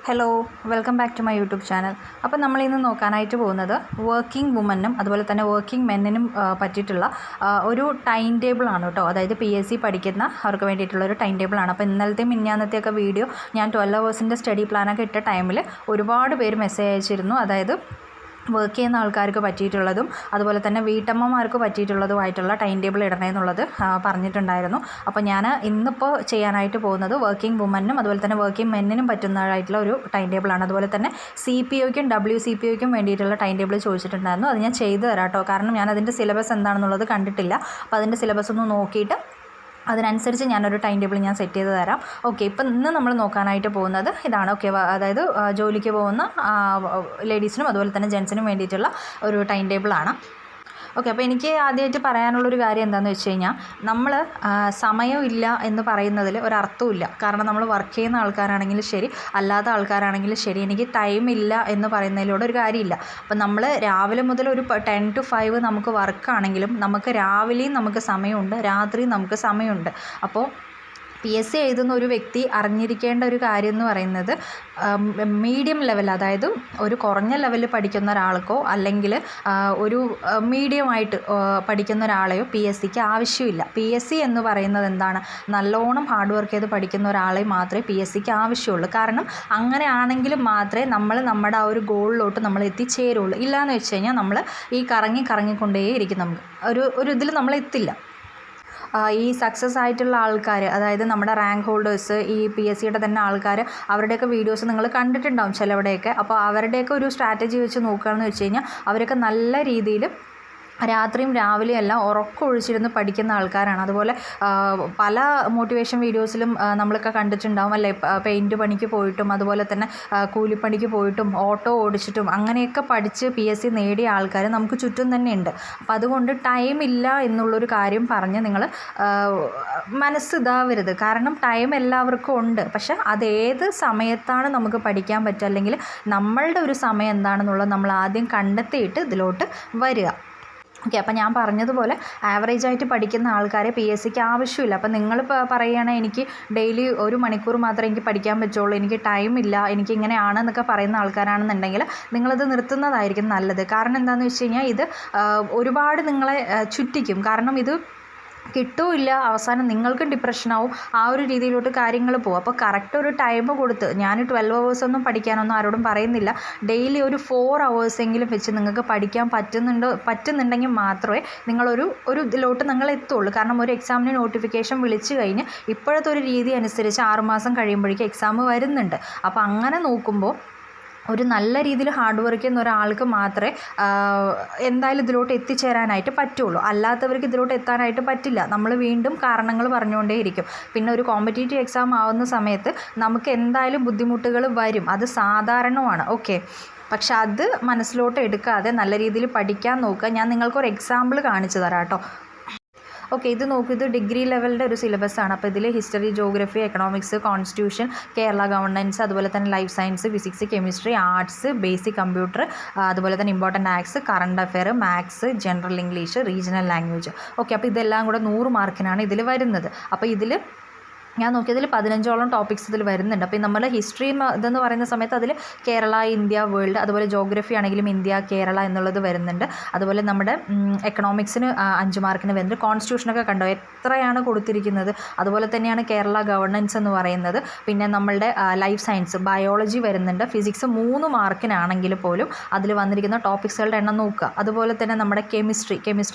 Hello, welcome back to my YouTube channel. അപ്പോൾ നമ്മളിന്ന് നോക്കാനായിട്ട് പോകുന്നത് വർക്കിംഗ് വുമനും അതുപോലെ തന്നെ വർക്കിംഗ് മെന്നിനും പറ്റിയിട്ടുള്ള ഒരു ടൈം ടേബിളാണ് കേട്ടോ. അതായത് PSC പഠിക്കുന്ന അവർക്ക് വേണ്ടിയിട്ടുള്ള ഒരു ടൈം ടേബിളാണ്. അപ്പോൾ ഇന്നലത്തെയും മിനിഞ്ഞാന്നത്തെയൊക്കെ വീഡിയോ ഞാൻ 12 അവേഴ്സിൻ്റെ സ്റ്റഡി പ്ലാനൊക്കെ ഇട്ട ടൈമിൽ ഒരുപാട് പേര് മെസ്സേജ് അയച്ചിരുന്നു. അതായത് വർക്ക് ചെയ്യുന്ന ആൾക്കാർക്ക് പറ്റിയിട്ടുള്ളതും അതുപോലെ തന്നെ വീട്ടമ്മമാർക്ക് പറ്റിയിട്ടുള്ളതുമായിട്ടുള്ള ടൈം ടേബിൾ ഇടണമെന്നുള്ളത് പറഞ്ഞിട്ടുണ്ടായിരുന്നു. അപ്പോൾ ഞാൻ ഇന്നിപ്പോൾ ചെയ്യാനായിട്ട് പോകുന്നത് വർക്കിംഗ് വുമനും അതുപോലെ തന്നെ വർക്കിംഗ് മെന്നിനും പറ്റുന്നതായിട്ടുള്ള ഒരു ടൈം ടേബിളാണ്. അതുപോലെ തന്നെ CPOയ്ക്കും WCPOയ്ക്കും വേണ്ടിയിട്ടുള്ള ടൈം ടേബിൾ ചോദിച്ചിട്ടുണ്ടായിരുന്നു. അത് ഞാൻ ചെയ്തു തരാം കേട്ടോ. കാരണം ഞാൻ അതിൻ്റെ സിലബസ് എന്താണെന്നുള്ളത് കണ്ടിട്ടില്ല. അപ്പോൾ അതിൻ്റെ സിലബസ് ഒന്ന് നോക്കിയിട്ട് അതിനനുസരിച്ച് ഞാനൊരു ടൈം ടേബിൾ ഞാൻ സെറ്റ് ചെയ്ത് തരാം. ഓക്കെ, ഇപ്പം ഇന്ന് നമ്മൾ നോക്കാനായിട്ട് പോകുന്നത് ഇതാണ്. ഓക്കെ, അതായത് ജോലിക്ക് പോകുന്ന ലേഡീസിനും അതുപോലെ തന്നെ ജെൻസിനും വേണ്ടിയിട്ടുള്ള ഒരു ടൈം ടേബിളാണ്. ഓക്കെ, അപ്പോൾ എനിക്ക് ആദ്യമായിട്ട് പറയാനുള്ളൊരു കാര്യം എന്താണെന്ന് വെച്ച് കഴിഞ്ഞാൽ നമ്മൾ സമയമില്ല എന്ന് പറയുന്നതിൽ ഒരർത്ഥമില്ല. കാരണം നമ്മൾ വർക്ക് ചെയ്യുന്ന ആൾക്കാരാണെങ്കിലും ശരി, അല്ലാത്ത ആൾക്കാരാണെങ്കിലും ശരി, എനിക്ക് ടൈമില്ല എന്ന് പറയുന്നതിലൂടെ ഒരു കാര്യമില്ല. അപ്പം നമ്മൾ രാവിലെ മുതൽ ഒരു 10 to 5 നമുക്ക് വർക്കാണെങ്കിലും നമുക്ക് രാവിലെയും നമുക്ക് സമയമുണ്ട്, രാത്രിയും നമുക്ക് സമയമുണ്ട്. അപ്പോൾ PSC എഴുതുന്ന ഒരു വ്യക്തി അറിഞ്ഞിരിക്കേണ്ട ഒരു കാര്യം എന്ന് പറയുന്നത് മീഡിയം ലെവൽ, അതായത് ഒരു കുറഞ്ഞ ലെവലിൽ പഠിക്കുന്ന ഒരാൾക്കോ അല്ലെങ്കിൽ ഒരു മീഡിയമായിട്ട് പഠിക്കുന്ന ഒരാളെയോ PSCക്ക് ആവശ്യമില്ല. PSC എന്ന് പറയുന്നത് എന്താണ്? നല്ലോണം ഹാർഡ് വർക്ക് ചെയ്ത് പഠിക്കുന്ന ഒരാളെ മാത്രമേ PSCക്ക് ആവശ്യമുള്ളൂ. കാരണം അങ്ങനെയാണെങ്കിൽ മാത്രമേ നമ്മുടെ ആ ഒരു ഗോളിലോട്ട് നമ്മൾ എത്തിച്ചേരുള്ളൂ. ഇല്ലയെന്ന് വെച്ച് കഴിഞ്ഞാൽ നമ്മൾ ഈ കറങ്ങിക്കൊണ്ടേയിരിക്കും. നമുക്ക് ഒരു ഇതിൽ നമ്മൾ എത്തില്ല. ഈ സക്സസ് ആയിട്ടുള്ള ആൾക്കാർ, അതായത് നമ്മുടെ റാങ്ക് ഹോൾഡേഴ്സ്, ഈ PSCയുടെ തന്നെ ആൾക്കാർ, അവരുടെയൊക്കെ വീഡിയോസ് നിങ്ങൾ കണ്ടിട്ടുണ്ടാവും ചിലവിടെയൊക്കെ. അപ്പോൾ അവരുടെയൊക്കെ ഒരു സ്ട്രാറ്റജി വെച്ച് നോക്കുകയാണെന്ന് വെച്ച് കഴിഞ്ഞാൽ അവരൊക്കെ നല്ല രീതിയിൽ രാത്രിയും രാവിലെയും എല്ലാം ഉറക്കമൊഴിച്ചിരുന്ന് പഠിക്കുന്ന ആൾക്കാരാണ്. അതുപോലെ പല മോട്ടിവേഷൻ വീഡിയോസിലും നമ്മളൊക്കെ കണ്ടിട്ടുണ്ടാവും അല്ലേ, പെയിൻറ്റ് പണിക്ക് പോയിട്ടും അതുപോലെ തന്നെ കൂലിപ്പണിക്ക് പോയിട്ടും ഓട്ടോ ഓടിച്ചിട്ടും അങ്ങനെയൊക്കെ പഠിച്ച് PSC നേടിയ ആൾക്കാർ നമുക്ക് ചുറ്റും തന്നെ ഉണ്ട്. അപ്പോൾ അതുകൊണ്ട് ടൈമില്ല എന്നുള്ളൊരു കാര്യം പറഞ്ഞ് നിങ്ങൾ മനസ്സിതാവരുത്. കാരണം ടൈം എല്ലാവർക്കും ഉണ്ട്. പക്ഷെ അതേത് സമയത്താണ് നമുക്ക് പഠിക്കാൻ പറ്റുക, അല്ലെങ്കിൽ നമ്മളുടെ ഒരു സമയം എന്താണെന്നുള്ളത് നമ്മൾ ആദ്യം കണ്ടെത്തിയിട്ട് ഇതിലോട്ട് വരിക. ഓക്കെ, അപ്പോൾ ഞാൻ പറഞ്ഞതുപോലെ ആവറേജായിട്ട് പഠിക്കുന്ന ആൾക്കാരെ PSCക്ക് ആവശ്യമില്ല. അപ്പോൾ നിങ്ങൾ പറയുകയാണെങ്കിൽ എനിക്ക് ഡെയിലി 1 മണിക്കൂർ മാത്രമേ എനിക്ക് പഠിക്കാൻ പറ്റുള്ളൂ, എനിക്ക് ടൈമില്ല, എനിക്ക് ഇങ്ങനെയാണെന്നൊക്കെ പറയുന്ന ആൾക്കാരാണെന്നുണ്ടെങ്കിൽ നിങ്ങളത് നിർത്തുന്നതായിരിക്കും നല്ലത്. കാരണം എന്താണെന്ന് വെച്ച് കഴിഞ്ഞാൽ ഇത് ഒരുപാട് നിങ്ങളെ ചുറ്റിക്കും. കാരണം ഇത് കിട്ടുമില്ല, അവസാനം നിങ്ങൾക്കും ഡിപ്രഷനാവും. ആ ഒരു രീതിയിലോട്ട് കാര്യങ്ങൾ പോകും. അപ്പോൾ കറക്റ്റ് ഒരു ടൈം കൊടുത്ത്, ഞാൻ 12 അവേഴ്സൊന്നും പഠിക്കാനൊന്നും ആരോടും പറയുന്നില്ല. ഡെയിലി ഒരു 4 അവേഴ്സെങ്കിലും വെച്ച് നിങ്ങൾക്ക് പഠിക്കാൻ പറ്റുന്നുണ്ടെങ്കിൽ മാത്രമേ നിങ്ങളൊരു ഇതിലോട്ട് നിങ്ങൾ എത്തുള്ളൂ. കാരണം ഒരു എക്സാമിന് നോട്ടിഫിക്കേഷൻ വിളിച്ചു കഴിഞ്ഞ് ഇപ്പോഴത്തെ ഒരു രീതി അനുസരിച്ച് 6 മാസം കഴിയുമ്പോഴേക്കും എക്സാം വരുന്നുണ്ട്. അപ്പോൾ അങ്ങനെ നോക്കുമ്പോൾ ഒരു നല്ല രീതിയിൽ ഹാർഡ് വർക്ക് ചെയ്യുന്ന ഒരാൾക്ക് മാത്രമേ എന്തായാലും ഇതിലോട്ട് എത്തിച്ചേരാനായിട്ട് പറ്റുള്ളൂ. അല്ലാത്തവർക്ക് ഇതിലോട്ട് എത്താനായിട്ട് പറ്റില്ല. നമ്മൾ വീണ്ടും കാരണങ്ങൾ പറഞ്ഞുകൊണ്ടേയിരിക്കും. പിന്നെ ഒരു കോമ്പറ്റേറ്റീവ് എക്സാം ആവുന്ന സമയത്ത് നമുക്ക് എന്തായാലും ബുദ്ധിമുട്ടുകൾ വരും, അത് സാധാരണമാണ്. ഓക്കെ, പക്ഷെ അത് മനസ്സിലോട്ട് എടുക്കാതെ നല്ല രീതിയിൽ പഠിക്കാൻ നോക്കുക. ഞാൻ നിങ്ങൾക്കൊരു എക്സാമ്പിൾ കാണിച്ചു തരാം കേട്ടോ. ഓക്കെ, ഇത് നോക്കൂ, ഇത് ഡിഗ്രി ലെവലിൻ്റെ ഒരു സിലബസാണ്. അപ്പോൾ ഇതിൽ history, geography, economics, constitution, Kerala governance, അതുപോലെ തന്നെ life science, physics, chemistry, arts, basic computer, അതുപോലെ തന്നെ important acts, current affair, maths, general English, regional language. Okay, അപ്പോൾ ഇതെല്ലാം കൂടെ 100 മാർക്കിനാണ് ഇതിൽ വരുന്നത്. അപ്പോൾ ഇതിൽ ഞാൻ നോക്കിയതിൽ 15ഓളം ടോപ്പിക്സ് ഇതിൽ വരുന്നുണ്ട്. അപ്പോൾ നമ്മൾ ഹിസ്റ്ററി ഇതെന്ന് പറയുന്ന സമയത്ത് അതിൽ കേരള, ഇന്ത്യ, വേൾഡ്, അതുപോലെ ജോഗ്രഫി ആണെങ്കിലും ഇന്ത്യ, കേരള എന്നുള്ളത് വരുന്നുണ്ട്. അതുപോലെ നമ്മുടെ എക്കണോമിക്സിന് 5 മാർക്കിന് വരുന്നുണ്ട്. കോൺസ്റ്റിറ്റ്യൂഷനൊക്കെ കണ്ടോ എത്രയാണ് കൊടുത്തിരിക്കുന്നത്. അതുപോലെ തന്നെയാണ് കേരള ഗവർണൻസ് എന്ന് പറയുന്നത്. പിന്നെ നമ്മളുടെ ലൈഫ് സയൻസ്, ബയോളജി വരുന്നുണ്ട്. ഫിസിക്സ് 3 മാർക്കിനാണെങ്കിൽ പോലും അതിൽ വന്നിരിക്കുന്ന ടോപ്പിക്സുകളുടെ എണ്ണം നോക്കുക. അതുപോലെ തന്നെ നമ്മുടെ കെമിസ്ട്രി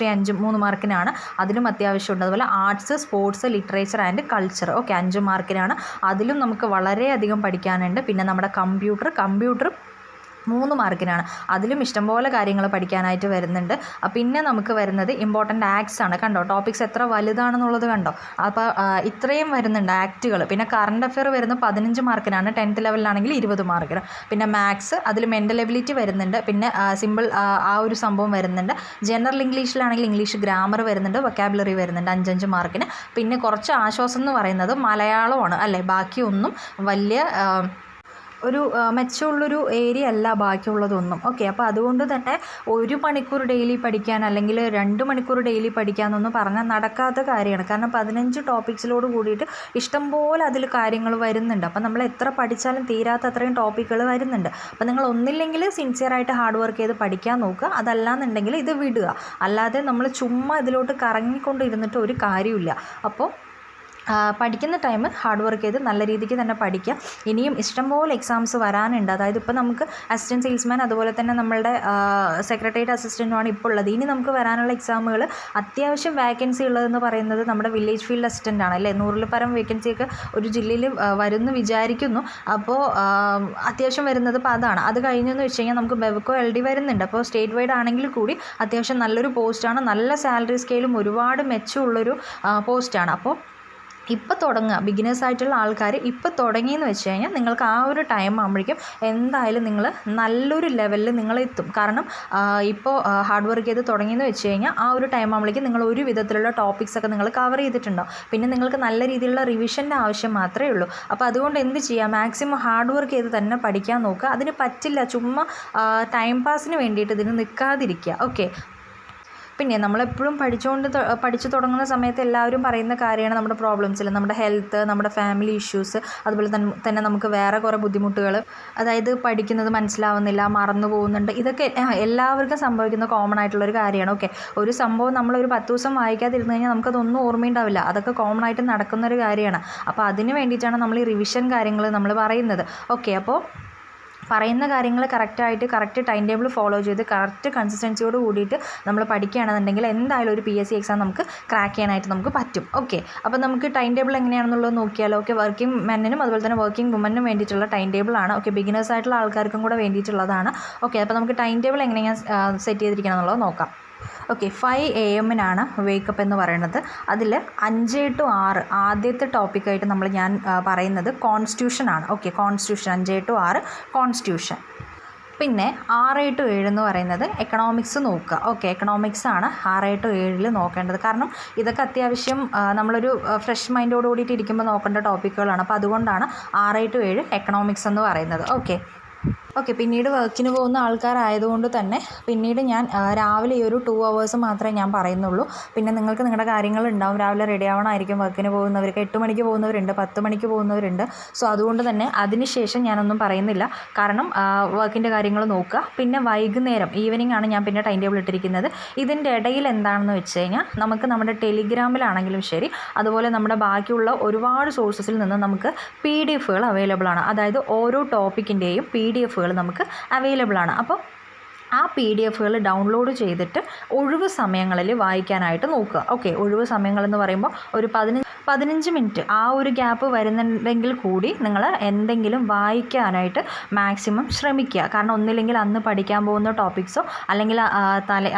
3 മാർക്കിനാണ്, അതിലും അത്യാവശ്യമുണ്ട്. അതുപോലെ arts, sports, literature and culture 5 മാർക്കിനാണ്, അതിലും നമുക്ക് വളരെയധികം പഠിക്കാനുണ്ട്. പിന്നെ നമ്മുടെ കമ്പ്യൂട്ടർ 3 മാർക്കിനാണ്, അതിലും ഇഷ്ടംപോലെ കാര്യങ്ങൾ പഠിക്കാനായിട്ട് വരുന്നുണ്ട്. പിന്നെ നമുക്ക് വരുന്നത് ഇമ്പോർട്ടൻ്റ് ആക്ട്സ് ആണ്. കണ്ടോ ടോപ്പിക്സ് എത്ര വലുതാണെന്നുള്ളത് കണ്ടോ. അപ്പോൾ ഇത്രയും വരുന്നുണ്ട് ആക്റ്റുകൾ. പിന്നെ കറണ്ട് അഫെയർ വരുന്നത് 15 മാർക്കിനാണ്, 10th ലെവലിലാണെങ്കിൽ 20 മാർക്കിന്. പിന്നെ മാത്സ്, അതിൽ മെൻ്റൽ എബിലിറ്റി വരുന്നുണ്ട്. പിന്നെ സിമ്പിൾ ആ ഒരു സംഭവം വരുന്നുണ്ട്. ജനറൽ ഇംഗ്ലീഷിലാണെങ്കിൽ ഇംഗ്ലീഷ് ഗ്രാമർ വരുന്നുണ്ട്, വൊക്കാബുലറി വരുന്നുണ്ട് 5 മാർക്കിന്. പിന്നെ കുറച്ച് ആശ്വാസം എന്ന് പറയുന്നത് മലയാളമാണ് അല്ലേ, ബാക്കിയൊന്നും വലിയ ഒരു മെച്ചമുള്ളൊരു ഏരിയ അല്ല ബാക്കിയുള്ളതൊന്നും. ഓക്കെ, അപ്പോൾ അതുകൊണ്ട് തന്നെ 1 മണിക്കൂർ ഡെയിലി പഠിക്കാൻ അല്ലെങ്കിൽ 2 മണിക്കൂർ ഡെയിലി പഠിക്കാമെന്നൊന്നും പറഞ്ഞാൽ നടക്കാത്ത കാര്യമാണ്. കാരണം 15 ടോപ്പിക്സിലോട് കൂടിയിട്ട് ഇഷ്ടംപോലെ അതിൽ കാര്യങ്ങൾ വരുന്നുണ്ട്. അപ്പോൾ നമ്മൾ എത്ര പഠിച്ചാലും തീരാത്ത അത്രയും ടോപ്പിക്കുകൾ വരുന്നുണ്ട്. അപ്പോൾ നിങ്ങൾ ഒന്നില്ലെങ്കിൽ സിൻസിയറായിട്ട് ഹാർഡ് വർക്ക് ചെയ്ത് പഠിക്കാൻ നോക്കുക, അതല്ലാന്നുണ്ടെങ്കിൽ ഇത് വിടുക. അല്ലാതെ നമ്മൾ ചുമ്മാ ഇതിലോട്ട് കറങ്ങിക്കൊണ്ടിരുന്നിട്ട് ഒരു കാര്യമില്ല. അപ്പോൾ പഠിക്കുന്ന ടൈം ഹാർഡ് വർക്ക് ചെയ്ത് നല്ല രീതിക്ക് തന്നെ പഠിക്കുക. ഇനിയും ഇഷ്ടംപോലെ എക്സാംസ് വരാനുണ്ട്. അതായത് ഇപ്പോൾ നമുക്ക് അസിസ്റ്റൻറ്റ് സെയിൽസ്മാൻ, അതുപോലെ തന്നെ നമ്മളുടെ സെക്രട്ടേറിയറ്റ് അസിസ്റ്റൻറ്റുമാണ് ഇപ്പോൾ ഉള്ളത്. ഇനി നമുക്ക് വരാനുള്ള എക്സാമുകൾ അത്യാവശ്യം വേക്കൻസി ഉള്ളതെന്ന് പറയുന്നത് നമ്മുടെ വില്ലേജ് ഫീൽഡ് അസിസ്റ്റൻ്റ് ആണ് അല്ലേ. 100-ൽ പരം വേക്കൻസിയൊക്കെ ഒരു ജില്ലയിൽ വരുമെന്ന് വിചാരിക്കുന്നു. അപ്പോൾ അത്യാവശ്യം വരുന്നത് ഇപ്പോൾ അതാണ്. അത് കഴിഞ്ഞെന്ന് വെച്ച് കഴിഞ്ഞാൽ നമുക്ക് ബെവ്കോ LD വരുന്നുണ്ട്. അപ്പോൾ സ്റ്റേറ്റ് വൈഡ് ആണെങ്കിൽ കൂടി അത്യാവശ്യം നല്ലൊരു പോസ്റ്റാണ്, നല്ല സാലറി സ്കെയിലും ഒരുപാട് മെച്ചമുള്ളൊരു പോസ്റ്റാണ്. അപ്പോൾ ഇപ്പോൾ തുടങ്ങുക, ബിഗിനേഴ്സായിട്ടുള്ള ആൾക്കാർ ഇപ്പോൾ തുടങ്ങിയെന്ന് വെച്ച് കഴിഞ്ഞാൽ നിങ്ങൾക്ക് ആ ഒരു ടൈം ആകുമ്പോഴേക്കും എന്തായാലും നിങ്ങൾ നല്ലൊരു ലെവലിൽ നിങ്ങളെത്തും. കാരണം ഇപ്പോൾ ഹാർഡ് വർക്ക് ചെയ്ത് തുടങ്ങിയെന്ന് വെച്ച് കഴിഞ്ഞാൽ ആ ഒരു ടൈം ആകുമ്പോഴേക്കും നിങ്ങൾ ഒരു വിധത്തിലുള്ള ടോപ്പിക്സൊക്കെ നിങ്ങൾ കവർ ചെയ്തിട്ടുണ്ടാവും. പിന്നെ നിങ്ങൾക്ക് നല്ല രീതിയിലുള്ള റിവിഷൻ്റെ ആവശ്യം മാത്രമേ ഉള്ളൂ. അപ്പോൾ അതുകൊണ്ട് എന്ത് ചെയ്യുക, മാക്സിമം ഹാർഡ് വർക്ക് ചെയ്ത് തന്നെ പഠിക്കാൻ നോക്കുക. അതിന് പറ്റില്ല ചുമ്മാ ടൈം പാസിന് വേണ്ടിയിട്ട് ഇതിന് നിൽക്കാതിരിക്കുക. ഓക്കെ, പിന്നെ നമ്മളെപ്പോഴും പഠിച്ചു തുടങ്ങുന്ന സമയത്ത് എല്ലാവരും പറയുന്ന കാര്യമാണ് നമ്മുടെ പ്രോബ്ലംസിൽ, നമ്മുടെ ഹെൽത്ത്, നമ്മുടെ ഫാമിലി ഇഷ്യൂസ്, അതുപോലെ തന്നെ നമുക്ക് വേറെ കുറേ ബുദ്ധിമുട്ടുകൾ, അതായത് പഠിക്കുന്നത് മനസ്സിലാവുന്നില്ല, മറന്നു പോകുന്നുണ്ട്. ഇതൊക്കെ എല്ലാവർക്കും സംഭവിക്കുന്ന കോമൺ ആയിട്ടുള്ളൊരു കാര്യമാണ്. ഓക്കെ, ഒരു സംഭവം നമ്മളൊരു 10 ദിവസം വായിക്കാതിരുന്ന് കഴിഞ്ഞാൽ നമുക്കതൊന്നും ഓർമ്മയുണ്ടാവില്ല. അതൊക്കെ കോമൺ ആയിട്ട് നടക്കുന്നൊരു കാര്യമാണ്. അപ്പോൾ അതിന് വേണ്ടിയിട്ടാണ് നമ്മൾ ഈ റിവിഷൻ കാര്യങ്ങൾ നമ്മൾ പറയുന്നത്. ഓക്കെ, അപ്പോൾ പറയുന്ന കാര്യങ്ങൾ കറക്റ്റ് ടൈം ടേബിൾ ഫോളോ ചെയ്ത് കറക്റ്റ് കൺസിസ്റ്റൻസിയോട് കൂടിയിട്ട് നമ്മൾ പഠിക്കുകയാണെന്നുണ്ടെങ്കിൽ എന്തായാലും ഒരു PSC എക്സാം നമുക്ക് ക്രാക്ക് ചെയ്യാനായിട്ട് നമുക്ക് പറ്റും. ഓക്കെ, അപ്പോൾ നമുക്ക് ടൈം ടേബിൾ എങ്ങനെയാണെന്നുള്ളത് നോക്കിയാലോ. ഓക്കെ, വർക്കിംഗ് മെന്നിനും അതുപോലെ തന്നെ വർക്കിംഗ് വുമനും വേണ്ടിയിട്ടുള്ള ടൈം ടേബിളാണ്. ഓക്കെ, ബിഗിനേഴ്സ് ആയിട്ടുള്ള ആൾക്കാർക്കും കൂടെ വേണ്ടിയിട്ടുള്ളതാണ്. ഓക്കെ, അപ്പോൾ നമുക്ക് ടൈം ടേബിൾ എങ്ങനെയാണ് സെറ്റ് ചെയ്തിരിക്കണം എന്നുള്ളത് നോക്കാം. ഓക്കെ, 5 AM വേക്കപ്പ് എന്ന് പറയുന്നത്. അതിൽ 5 to 6 ആദ്യത്തെ ടോപ്പിക്കായിട്ട് ഞാൻ പറയുന്നത് കോൺസ്റ്റിറ്റ്യൂഷനാണ്. Okay, constitution 5 to 6 constitution. പിന്നെ 6 to 7 എന്ന് പറയുന്നത് എക്കണോമിക്സ് നോക്കുക. ഓക്കെ, എക്കണോമിക്സ് ആണ് 6 to 7 നോക്കേണ്ടത്. കാരണം ഇതൊക്കെ അത്യാവശ്യം നമ്മളൊരു ഫ്രഷ് മൈൻഡോട് കൂടിയിട്ട് ഇരിക്കുമ്പോൾ നോക്കേണ്ട ടോപ്പിക്കുകളാണ്. അപ്പോൾ അതുകൊണ്ടാണ് 6 to 7 എക്കണോമിക്സ് എന്ന് പറയുന്നത്. ഓക്കെ, പിന്നീട് വർക്കിന് പോകുന്ന ആൾക്കാരായതുകൊണ്ട് തന്നെ പിന്നീട് ഞാൻ രാവിലെ ഈ ഒരു 2 hours മാത്രമേ ഞാൻ പറയുന്നുള്ളൂ. പിന്നെ നിങ്ങൾക്ക് നിങ്ങളുടെ കാര്യങ്ങളുണ്ടാവും, രാവിലെ റെഡി ആവണമായിരിക്കും. വർക്കിന് പോകുന്നവർക്ക് 8 മണിക്ക് പോകുന്നവരുണ്ട്, 10 മണിക്ക് പോകുന്നവരുണ്ട്. സോ അതുകൊണ്ട് തന്നെ അതിന് ശേഷം ഞാനൊന്നും പറയുന്നില്ല. കാരണം വർക്കിൻ്റെ കാര്യങ്ങൾ നോക്കുക. പിന്നെ വൈകുന്നേരം ഈവനിങ് ആണ് ഞാൻ പിന്നെ ടൈം ടേബിൾ ഇട്ടിരിക്കുന്നത്. ഇതിൻ്റെ ഇടയിൽ എന്താണെന്ന് വെച്ച് കഴിഞ്ഞാൽ നമുക്ക് നമ്മുടെ ടെലിഗ്രാമിലാണെങ്കിലും ശരി, അതുപോലെ നമ്മുടെ ബാക്കിയുള്ള ഒരുപാട് സോഴ്സസിൽ നിന്ന് നമുക്ക് PDFകൾ അവൈലബിൾ ആണ്. അതായത് ഓരോ ടോപ്പിക്കിൻ്റെയും PDFകൾ നമുക്ക് അവൈലബിൾ ആണ്. അപ്പോൾ ആ PDFകൾ ഡൗൺലോഡ് ചെയ്തിട്ട് ഒഴിവ് സമയങ്ങളിൽ വായിക്കാനായിട്ട് നോക്കുക. ഓക്കെ, ഒഴിവ് സമയങ്ങളെന്ന് പറയുമ്പോൾ ഒരു 15 മിനിറ്റ് ആ ഒരു ഗ്യാപ്പ് വരുന്നുണ്ടെങ്കിൽ കൂടി നിങ്ങൾ എന്തെങ്കിലും വായിക്കാനായിട്ട് മാക്സിമം ശ്രമിക്കുക. കാരണം ഒന്നില്ലെങ്കിൽ അന്ന് പഠിക്കാൻ പോകുന്ന ടോപ്പിക്സോ അല്ലെങ്കിൽ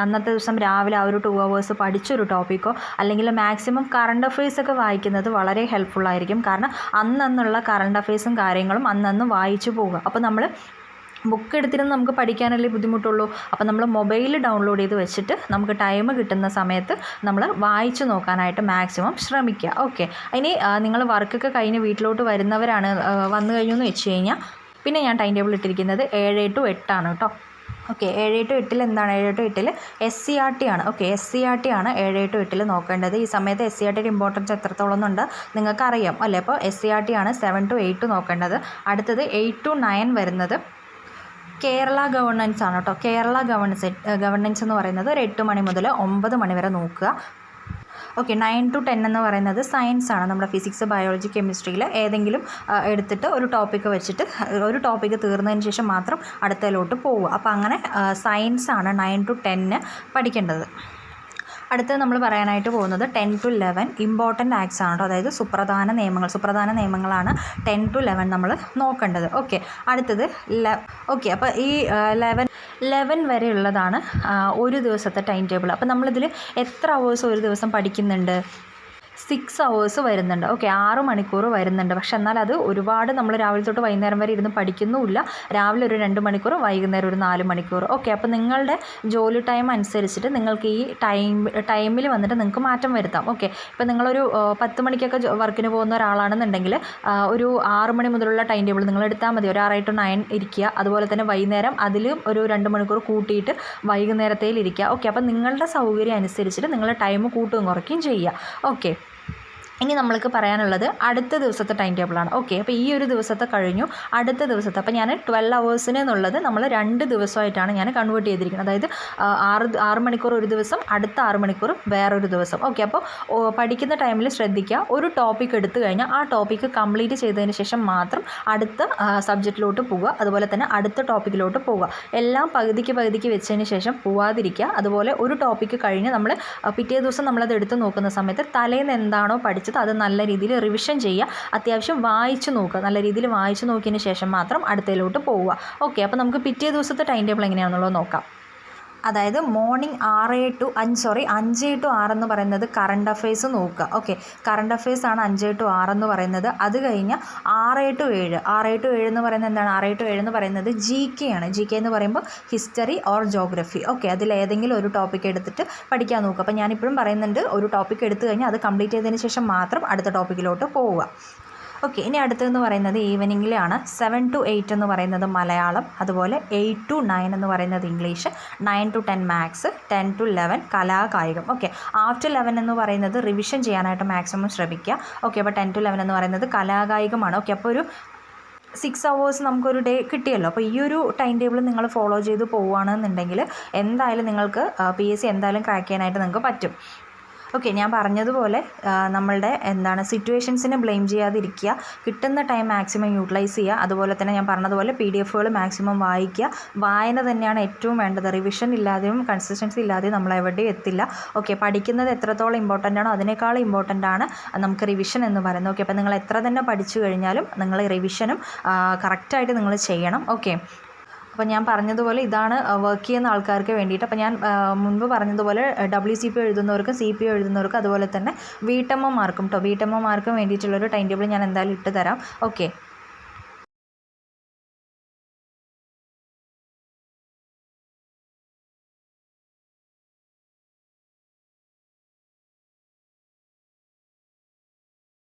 അന്നത്തെ ദിവസം രാവിലെ ആ ഒരു 2 hours പഠിച്ചൊരു ടോപ്പിക്കോ അല്ലെങ്കിൽ മാക്സിമം കറണ്ട് അഫെയർസൊക്കെ വായിക്കുന്നത് വളരെ ഹെൽപ്ഫുള്ളായിരിക്കും. കാരണം അന്നുള്ള കറണ്ട് അഫെയർസും കാര്യങ്ങളും അന്നന്ന് വായിച്ചു പോവുക. അപ്പോൾ നമ്മൾ ബുക്ക് എടുത്തിരുന്ന് നമുക്ക് പഠിക്കാനല്ലേ ബുദ്ധിമുട്ടുള്ളൂ. അപ്പോൾ നമ്മൾ മൊബൈൽ ഡൗൺലോഡ് ചെയ്ത് വെച്ചിട്ട് നമുക്ക് ടൈം കിട്ടുന്ന സമയത്ത് നമ്മൾ വായിച്ചു നോക്കാനായിട്ട് മാക്സിമം ശ്രമിക്കുക. ഓക്കെ, ഇനി നിങ്ങൾ വർക്കൊക്കെ കഴിഞ്ഞ് വീട്ടിലോട്ട് വന്നു കഴിഞ്ഞു എന്ന് വെച്ച് കഴിഞ്ഞാൽ പിന്നെ ഞാൻ ടൈം ടേബിൾ ഇട്ടിരിക്കുന്നത് 7 to 8 ആണ് കേട്ടോ. ഓക്കെ, 7 to 8 എന്താണ്? 7 to 8 SCERT ആണ്. ഓക്കെ, SCERT ആണ് 7 to 8 നോക്കേണ്ടത്. ഈ സമയത്ത് SCERTയുടെ ഇമ്പോർട്ടൻസ് എത്രത്തോളം എന്നുണ്ട് നിങ്ങൾക്കറിയാം അല്ലേ. അപ്പോൾ SCERT ആണ് 7 to 8 നോക്കേണ്ടത്. അടുത്തത് 8 to 9 വരുന്നത് കേരള ഗവർണൻസ് ആണ് കേട്ടോ. കേരള ഗവർണൻസ് എന്ന് പറയുന്നത് ഒരു 8 മണി മുതൽ 9 മണി വരെ നോക്കുക. ഓക്കെ, 9 to 10 എന്ന് പറയുന്നത് സയൻസ് ആണ്. നമ്മുടെ ഫിസിക്സ്, ബയോളജി, കെമിസ്ട്രിയിൽ ഏതെങ്കിലും എടുത്തിട്ട് ഒരു ടോപ്പിക്ക് വെച്ചിട്ട് ഒരു ടോപ്പിക്ക് തീർന്നതിന് ശേഷം മാത്രം അടുത്തതിലോട്ട് പോവുക. അപ്പോൾ അങ്ങനെ സയൻസ് ആണ് 9 to 10 പഠിക്കേണ്ടത്. അടുത്തത് നമ്മൾ പറയാനായിട്ട് പോകുന്നത് 10 to 11 ഇമ്പോർട്ടൻ്റ് ആക്ട്സ് ആണ് കേട്ടോ. അതായത് സുപ്രധാന നിയമങ്ങളാണ് 10 to 11 നമ്മൾ നോക്കേണ്ടത്. ഓക്കെ, അടുത്തത് ഓക്കെ, അപ്പോൾ ഈ 11 വരെ ഉള്ളതാണ് ഒരു ദിവസത്തെ ടൈം ടേബിൾ. അപ്പോൾ നമ്മളിതിൽ എത്ര അവേഴ്സ് ഒരു ദിവസം പഠിക്കുന്നുണ്ട്? 6 hours വരുന്നുണ്ട്. ഓക്കെ, 6 മണിക്കൂർ വരുന്നുണ്ട്. പക്ഷെ എന്നാൽ അത് ഒരുപാട് നമ്മൾ രാവിലെ തൊട്ട് വൈകുന്നേരം വരെ ഇരുന്ന് പഠിക്കുന്നുമില്ല. രാവിലെ ഒരു 2 മണിക്കൂർ, വൈകുന്നേരം ഒരു 4 മണിക്കൂർ. ഓക്കെ, അപ്പോൾ നിങ്ങളുടെ ജോലി ടൈം അനുസരിച്ചിട്ട് നിങ്ങൾക്ക് ഈ ടൈമിൽ വന്നിട്ട് നിങ്ങൾക്ക് മാറ്റം വരുത്താം. ഓക്കെ, ഇപ്പോൾ നിങ്ങളൊരു 10 മണിക്കൊക്കെ വർക്കിന് പോകുന്ന ഒരാളാണെന്നുണ്ടെങ്കിൽ ഒരു 6 മണി മുതലുള്ള ടൈം ടേബിൾ നിങ്ങൾ എടുത്താൽ മതി. ഒരു 6 to 9 ഇരിക്കുക. അതുപോലെ തന്നെ വൈകുന്നേരം അതിലും ഒരു 2 മണിക്കൂർ കൂട്ടിയിട്ട് വൈകുന്നേരത്തേൽ ഇരിക്കുക. ഓക്കെ, അപ്പോൾ നിങ്ങളുടെ സൗകര്യം അനുസരിച്ചിട്ട് നിങ്ങൾ ടൈം കൂട്ടുകയും കുറയ്ക്കുകയും ചെയ്യുക. ഓക്കെ, ഇനി നമ്മൾക്ക് പറയാനുള്ളത് അടുത്ത ദിവസത്തെ ടൈം ടേബിളാണ്. ഓക്കെ, അപ്പോൾ ഈ ഒരു ദിവസത്തെ കഴിഞ്ഞു. അടുത്ത ദിവസത്തെ അപ്പോൾ ഞാൻ 12 hours എന്നുള്ളത് നമ്മൾ 2 ദിവസമായിട്ടാണ് ഞാൻ കൺവേർട്ട് ചെയ്തിരിക്കുന്നത്. അതായത് 6 മണിക്കൂർ ഒരു ദിവസം, അടുത്ത 6 മണിക്കൂർ വേറൊരു ദിവസം. ഓക്കെ, അപ്പോൾ പഠിക്കുന്ന ടൈമിൽ ശ്രദ്ധിക്കുക, ഒരു ടോപ്പിക് എടുത്തു കഴിഞ്ഞാൽ ആ ടോപ്പിക്ക് കംപ്ലീറ്റ് ചെയ്തതിന് ശേഷം മാത്രം അടുത്ത സബ്ജക്റ്റിലോട്ട് പോവുക. അതുപോലെ തന്നെ അടുത്ത ടോപ്പിക്കിലോട്ട് പോവുക. എല്ലാം പകുതിക്ക് വെച്ചതിന് ശേഷം പോവാതിരിക്കുക. അതുപോലെ ഒരു ടോപ്പിക്ക് കഴിഞ്ഞ് നമ്മൾ പിറ്റേ ദിവസം നമ്മളത് എടുത്ത് നോക്കുന്ന സമയത്ത് തലേന്ന് എന്താണോ പഠിച്ചത് അത് നല്ല രീതിയിൽ റിവിഷൻ ചെയ്യുക. അത്യാവശ്യം വായിച്ച് നോക്കുക. നല്ല രീതിയിൽ വായിച്ച് നോക്കിയതിന് ശേഷം മാത്രം അടുത്തതിലോട്ട് പോവുക. ഓക്കെ, അപ്പോൾ നമുക്ക് പിറ്റേ ദിവസത്തെ ടൈം ടേബിൾ എങ്ങനെയാണെന്നുള്ളത് നോക്കാം. അതായത് മോർണിംഗ് 5 to 6 എന്ന് പറയുന്നത് കറണ്ട് അഫെയർസ് നോക്കുക. ഓക്കെ, കറണ്ട് അഫെയർസ് ആണ് 5 to 6 എന്ന് പറയുന്നത്. അത് കഴിഞ്ഞ് 6 to 7 എന്ന് പറയുന്നത് എന്താണ്? 6 to 7 എന്ന് പറയുന്നത് GK ആണ്. GK എന്ന് പറയുമ്പോൾ ഹിസ്റ്ററി ഓർ ജോഗ്രഫി. ഓക്കെ, അതിലേതെങ്കിലും ഒരു ടോപ്പിക് എടുത്തിട്ട് പഠിക്കാൻ നോക്കുക. അപ്പോൾ ഞാനിപ്പോഴും പറയുന്നുണ്ട്, ഒരു ടോപ്പിക് എടുത്തു കഴിഞ്ഞാൽ അത് കംപ്ലീറ്റ് ചെയ്തതിന് ശേഷം മാത്രം അടുത്ത ടോപ്പിക്കിലോട്ട് പോവുക. ഓക്കെ, ഇനി അടുത്തതെന്ന് പറയുന്നത് ഈവനിങ്ങിലാണ്. 7 to 8 എന്ന് പറയുന്നത് മലയാളം. അതുപോലെ 8 to 9 എന്ന് പറയുന്നത് ഇംഗ്ലീഷ്. 9 to 10 maths. 10 to 11 കലാകായികം. ഓക്കെ, ആഫ്റ്റർ 11 എന്ന് പറയുന്നത് റിവിഷൻ ചെയ്യാനായിട്ട് മാക്സിമം ശ്രമിക്കുക. ഓക്കെ, അപ്പോൾ 10 to 11 എന്ന് പറയുന്നത് കലാകായികമാണ്. ഓക്കെ, അപ്പോൾ ഒരു 6 hours നമുക്കൊരു ഡേ കിട്ടിയല്ലോ. അപ്പോൾ ഈ ഒരു ടൈം ടേബിൾ നിങ്ങൾ ഫോളോ ചെയ്ത് പോവുകയാണെന്നുണ്ടെങ്കിൽ എന്തായാലും നിങ്ങൾക്ക് PSC എന്തായാലും ക്രാക്ക് ചെയ്യാനായിട്ട് നിങ്ങൾക്ക് പറ്റും. ഓക്കെ, ഞാൻ പറഞ്ഞതുപോലെ നമ്മളുടെ സിറ്റുവേഷൻസിനെ ബ്ലെയിം ചെയ്യാതിരിക്കുക. കിട്ടുന്ന ടൈം മാക്സിമം യൂട്ടിലൈസ് ചെയ്യുക. അതുപോലെ തന്നെ ഞാൻ പറഞ്ഞതുപോലെ PDF മാക്സിമം വായിക്കുക. വായന തന്നെയാണ് ഏറ്റവും വേണ്ടത്. റിവിഷൻ ഇല്ലാതെയും കൺസിസ്റ്റൻസി ഇല്ലാതെയും നമ്മൾ എവിടെയും എത്തില്ല. ഓക്കെ, പഠിക്കുന്നത് എത്രത്തോളം ഇമ്പോർട്ടൻ്റ് ആണോ അതിനേക്കാൾ ഇമ്പോർട്ടൻ്റ് ആണ് നമുക്ക് റിവിഷൻ എന്ന് പറയുന്നത്. ഓക്കെ, അപ്പോൾ നിങ്ങൾ എത്ര തന്നെ പഠിച്ചു കഴിഞ്ഞാലും നിങ്ങൾ റിവിഷനും കറക്റ്റായിട്ട് നിങ്ങൾ ചെയ്യണം. ഓക്കെ, അപ്പോൾ ഞാൻ പറഞ്ഞതുപോലെ ഇതാണ് വർക്ക് ചെയ്യുന്ന ആൾക്കാർക്ക് വേണ്ടിയിട്ട്. അപ്പോൾ ഞാൻ മുൻപ് പറഞ്ഞതുപോലെ WCP എഴുതുന്നവർക്കും CPO എഴുതുന്നവർക്കും അതുപോലെ തന്നെ വീട്ടമ്മമാർക്കും വീട്ടമ്മമാർക്കും വേണ്ടിയിട്ടുള്ളൊരു ടൈം ടേബിൾ ഞാൻ എന്തായാലും ഇട്ട് തരാം. ഓക്കെ.